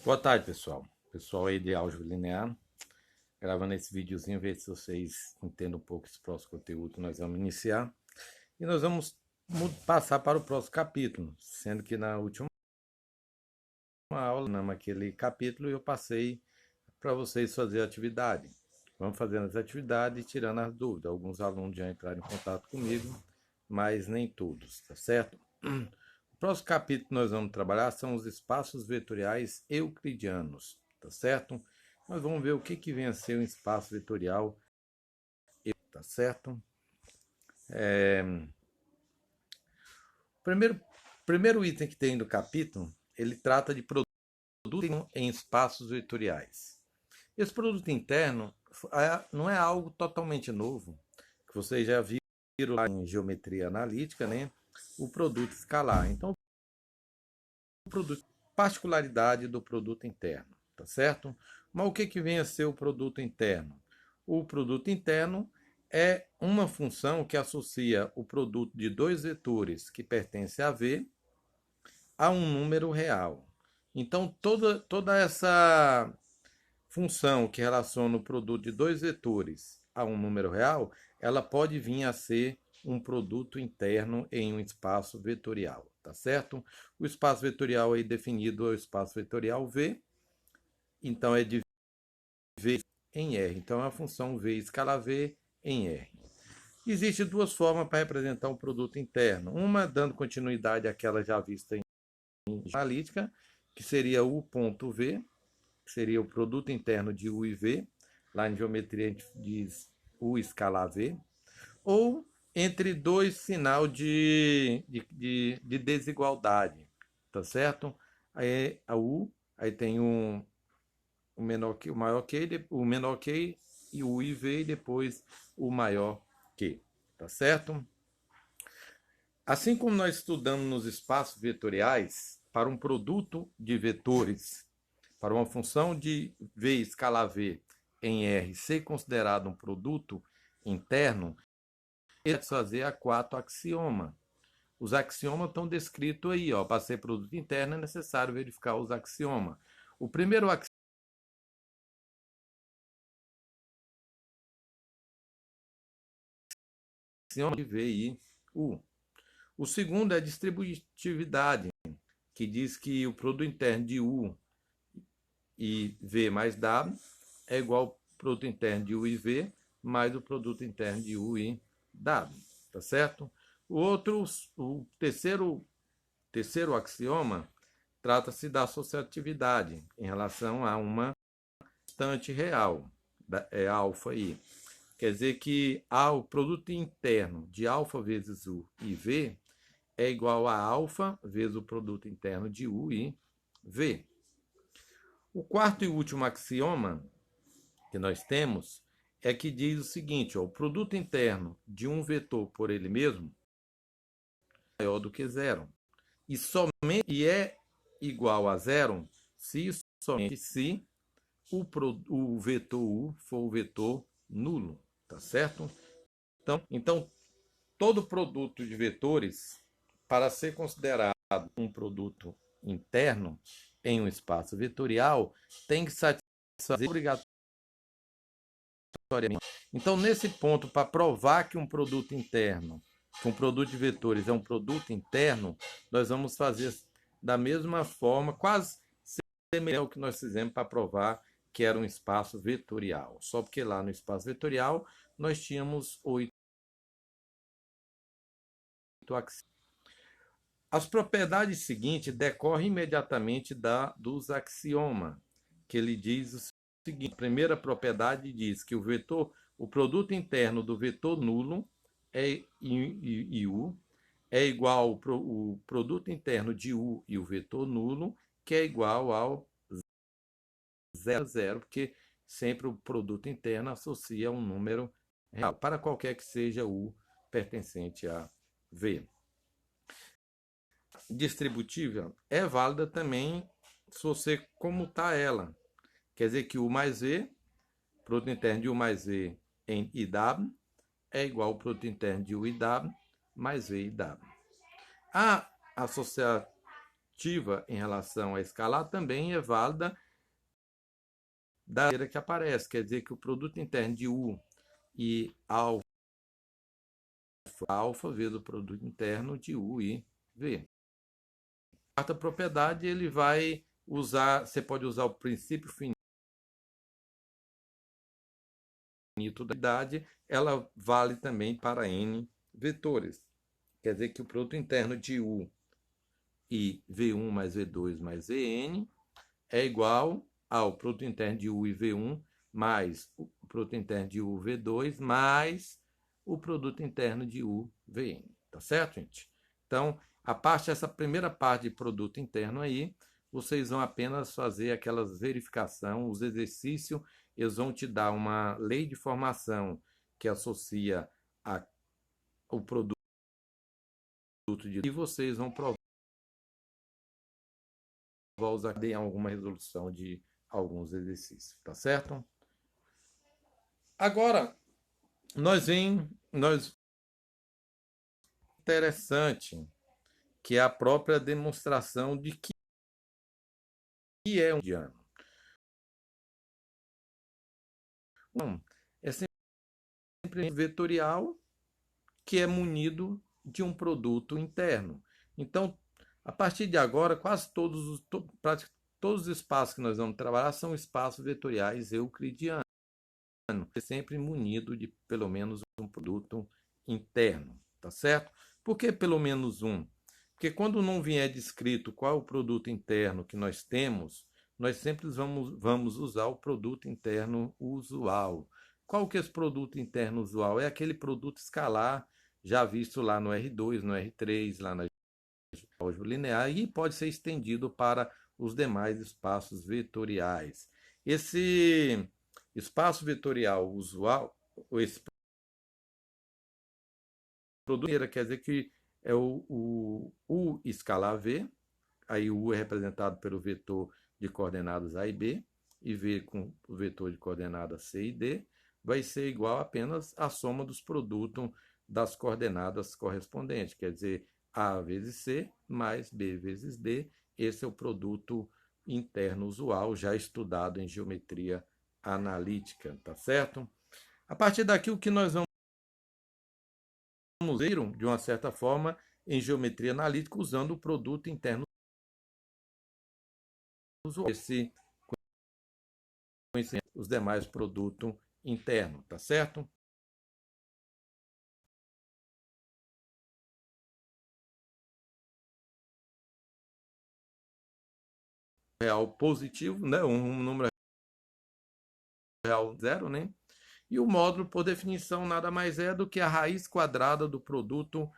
Boa tarde, pessoal. Pessoal aí de álgebra linear, gravando esse videozinho, ver se vocês entendem um pouco esse próximo conteúdo que nós vamos iniciar. E nós vamos passar para o próximo capítulo, sendo que na última aula, naquele capítulo, eu passei para vocês fazer a atividade. Vamos fazendo as atividades e tirando as dúvidas. Alguns alunos já entraram em contato comigo, mas nem todos, tá certo? O próximo capítulo que nós vamos trabalhar são os espaços vetoriais euclidianos, tá certo? Nós vamos ver o que vem a ser um espaço vetorial, tá certo? Primeiro item que tem no capítulo, ele trata de produto em espaços vetoriais. Esse produto interno não é algo totalmente novo, que vocês já viram lá em geometria analítica, né? O produto escalar. Então, o produto, particularidade do produto interno, tá certo? Mas o que vem a ser o produto interno? O produto interno é uma função que associa o produto de dois vetores que pertencem a V a um número real. Então, toda essa função que relaciona o produto de dois vetores a um número real, ela pode vir a ser um produto interno em um espaço vetorial, tá certo? O espaço vetorial aí definido é o espaço vetorial V, então é de V em R. Então é a função V escala V em R. Existem duas formas para representar um produto interno. Uma dando continuidade àquela já vista em analítica, que seria U ponto V, que seria o produto interno de U e V. Lá em geometria a gente diz U escalar V. Ou entre dois sinal de desigualdade, tá certo? Aí a U, aí tem o menor que, o maior que, o menor que e o I V e depois o maior que, tá certo? Assim como nós estudamos nos espaços vetoriais, para um produto de vetores, para uma função de V escalar V em R ser considerado um produto interno, ele vai fazer a quatro axiomas. Os axiomas estão descritos aí, ó. Para ser produto interno é necessário verificar os axiomas. O primeiro axioma de V e U. O segundo é distributividade, que diz que o produto interno de U e V mais W é igual ao produto interno de U e V mais o produto interno de U e W, tá certo? O terceiro axioma trata-se da associatividade em relação a uma constante real, é alfa aí. Quer dizer que o produto interno de alfa vezes U e V é igual a alfa vezes o produto interno de U e V. O quarto e último axioma que nós temos é que diz o seguinte, ó, o produto interno de um vetor por ele mesmo é maior do que zero. E é igual a zero se somente se o vetor U for o vetor nulo, tá certo? Então, todo produto de vetores, para ser considerado um produto interno em um espaço vetorial, tem que satisfazer obrigatoriamente. Então, nesse ponto, para provar que um produto interno, que um produto de vetores é um produto interno, nós vamos fazer da mesma forma, quase semelhante ao que nós fizemos para provar que era um espaço vetorial. Só porque lá no espaço vetorial nós tínhamos 8 axiomas. As propriedades seguintes decorrem imediatamente dos axiomas, que ele diz o seguinte: a primeira propriedade diz que o produto interno do vetor nulo e U é igual ao produto interno de U e o vetor nulo, que é igual ao zero, zero, porque sempre o produto interno associa um número real, para qualquer que seja U pertencente a V. Distributiva é válida também se você comutar ela. Quer dizer que U mais V, produto interno de U mais V em IW, é igual ao produto interno de U e W mais V e W. A associatividade positiva em relação a escalar também é válida da maneira que aparece. Quer dizer que o produto interno de U e alfa vezes o produto interno de U e V. A quarta propriedade, ele vai usar, você pode usar o princípio finito da unidade, ela vale também para N vetores. Quer dizer que o produto interno de U e V1 mais V2 mais Vn é igual ao produto interno de U e V1 mais o produto interno de U V2 mais o produto interno de U Vn. Tá certo, gente? Então, essa primeira parte de produto interno aí, vocês vão apenas fazer aquelas verificação, os exercícios, eles vão te dar uma lei de formação que associa o produto e vocês vão provar usar em alguma resolução de alguns exercícios, tá certo? Agora, interessante, que é a própria demonstração de que é um indiano. É sempre vetorial que é munido de um produto interno. Então, a partir de agora, quase praticamente todos os espaços que nós vamos trabalhar são espaços vetoriais euclidianos, sempre munido de pelo menos um produto interno, tá certo? Por que pelo menos um? Porque quando não vier descrito qual é o produto interno que nós temos, nós sempre vamos usar o produto interno usual. Qual que é esse produto interno usual? É aquele produto escalar já visto lá no R2, no R3, lá na álgebra linear, e pode ser estendido para os demais espaços vetoriais. Esse espaço vetorial usual, esse produto quer dizer que é o U escalar V, aí o U é representado pelo vetor de coordenadas A e B, e V com o vetor de coordenadas C e D, vai ser igual apenas à soma dos produtos das coordenadas correspondentes, quer dizer, A vezes C mais B vezes D, esse é o produto interno usual, já estudado em geometria analítica, tá certo? A partir daqui, o que nós vamos ver, de uma certa forma, em geometria analítica, usando o produto interno usual, esse conhecimento, os demais produtos internos, tá certo? Real positivo, né? Um número real zero, né? E o módulo, por definição, nada mais é do que a raiz quadrada do produto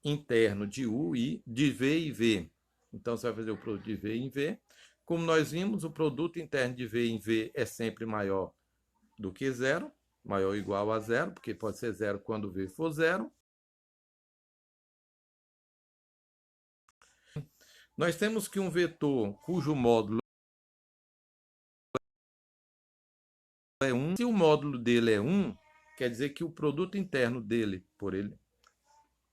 interno de U e de V e V. Então, você vai fazer o produto de V em V. Como nós vimos, o produto interno de V em V é sempre maior do que zero, maior ou igual a zero, porque pode ser zero quando V for zero. Nós temos que um vetor cujo módulo é 1, se o módulo dele é 1, quer dizer que o produto interno dele, por ele,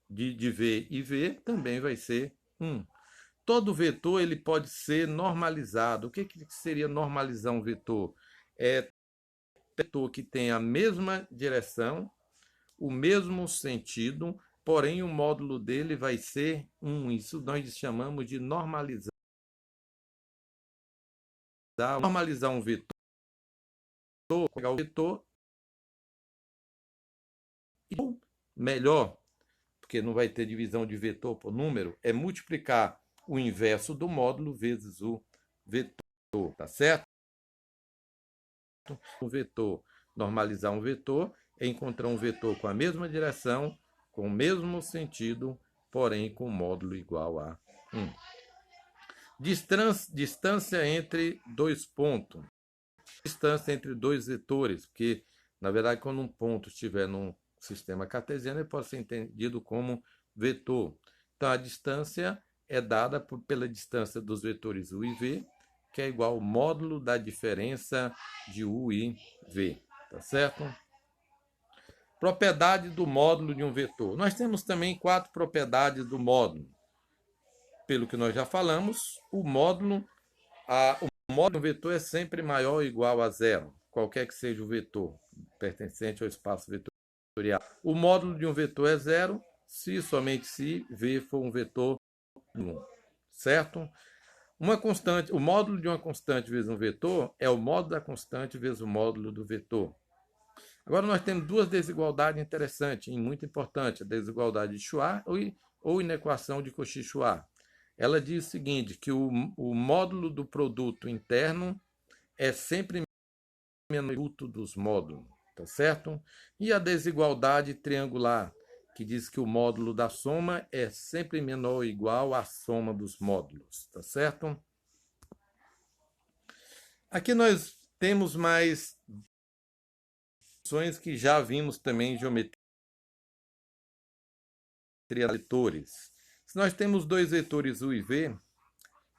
de V e V, também vai ser 1. Todo vetor ele pode ser normalizado. O que seria normalizar um vetor? É um vetor que tem a mesma direção, o mesmo sentido, porém o módulo dele vai ser 1. Isso nós chamamos de normalizar. Normalizar um vetor, pegar o vetor e melhor, porque não vai ter divisão de vetor por número, é multiplicar o inverso do módulo vezes o vetor, tá certo? Um vetor, normalizar um vetor é encontrar um vetor com a mesma direção, com o mesmo sentido, porém com módulo igual a 1. Distância entre dois pontos. Distância entre dois vetores, porque, na verdade, quando um ponto estiver num sistema cartesiano, ele pode ser entendido como vetor. Então, a distância é dada pela distância dos vetores U e V, que é igual ao módulo da diferença de U e V. Tá certo? Propriedade do módulo de um vetor. Nós temos também 4 propriedades do módulo. pelo que nós já falamos, o módulo de um vetor é sempre maior ou igual a zero, qualquer que seja o vetor pertencente ao espaço vetorial. O módulo de um vetor é zero, se somente se V for um vetor 1, certo? Uma constante, o módulo de uma constante vezes um vetor é o módulo da constante vezes o módulo do vetor. Agora nós temos duas desigualdades interessantes e muito importantes, a desigualdade de Schwarz ou inequação de Cauchy-Schwarz. Ela diz o seguinte, que o módulo do produto interno é sempre menor que o produto dos módulos, tá certo? E a desigualdade triangular, que diz que o módulo da soma é sempre menor ou igual à soma dos módulos, tá certo? Aqui nós temos mais funções que já vimos também em geometria de vetores. Se nós temos dois vetores U e V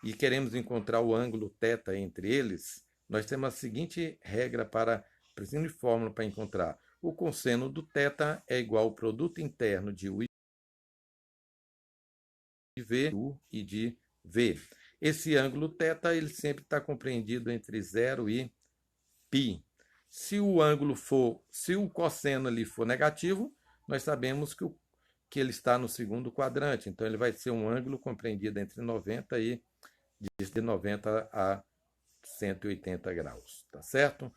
e queremos encontrar o ângulo θ entre eles, nós temos a seguinte regra para a fórmula para encontrar. O cosseno do θ é igual ao produto interno de U e V, U e de V. Esse ângulo θ ele sempre está compreendido entre 0 e π. Se o cosseno ali for negativo, nós sabemos que ele está no segundo quadrante. Então, ele vai ser um ângulo compreendido entre 90 e de 90 a 180 graus, tá certo?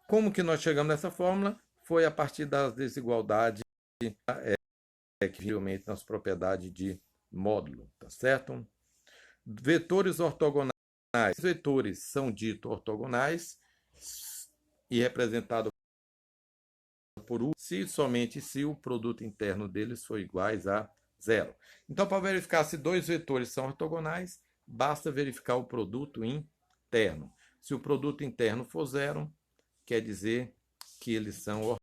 Como que nós chegamos nessa fórmula? Foi a partir das desigualdades que realmente nas propriedades de módulo, tá certo? Vetores ortogonais. Os vetores são ditos ortogonais e representados por U, se somente se o produto interno deles for iguais a zero. Então, para verificar se dois vetores são ortogonais, basta verificar o produto interno. Se o produto interno for zero, quer dizer que eles são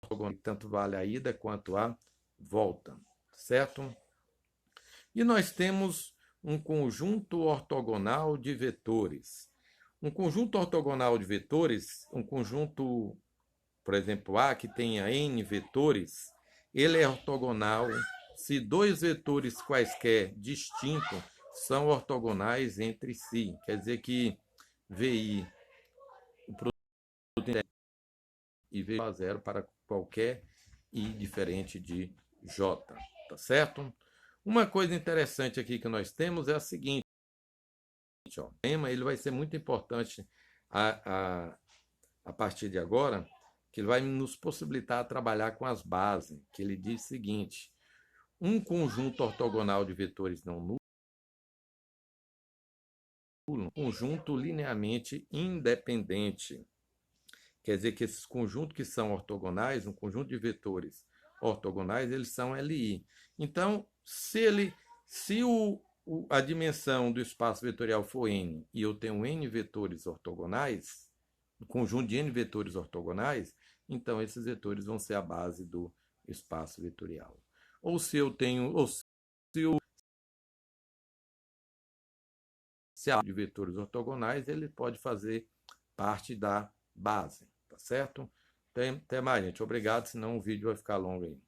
ortogonais, tanto vale a ida quanto a volta, certo? E nós temos um conjunto ortogonal de vetores. Um conjunto ortogonal de vetores, um conjunto, por exemplo, A, que tenha N vetores, ele é ortogonal se dois vetores quaisquer distintos são ortogonais entre si. Quer dizer que VI, o produto e V a zero para qualquer I diferente de J, tá certo? Uma coisa interessante aqui que nós temos é a seguinte, ó, o tema ele vai ser muito importante a partir de agora, que ele vai nos possibilitar trabalhar com as bases, que ele diz o seguinte, um conjunto ortogonal de vetores não nulos, um conjunto linearmente independente. Quer dizer que esses conjuntos que são ortogonais, um conjunto de vetores ortogonais, eles são LI. Então, se a dimensão do espaço vetorial for N e eu tenho N vetores ortogonais, um conjunto de N vetores ortogonais, então esses vetores vão ser a base do espaço vetorial. Ou se eu tenho, se há de vetores ortogonais, ele pode fazer parte da base, tá certo? Até mais, gente. Obrigado, senão o vídeo vai ficar longo aí.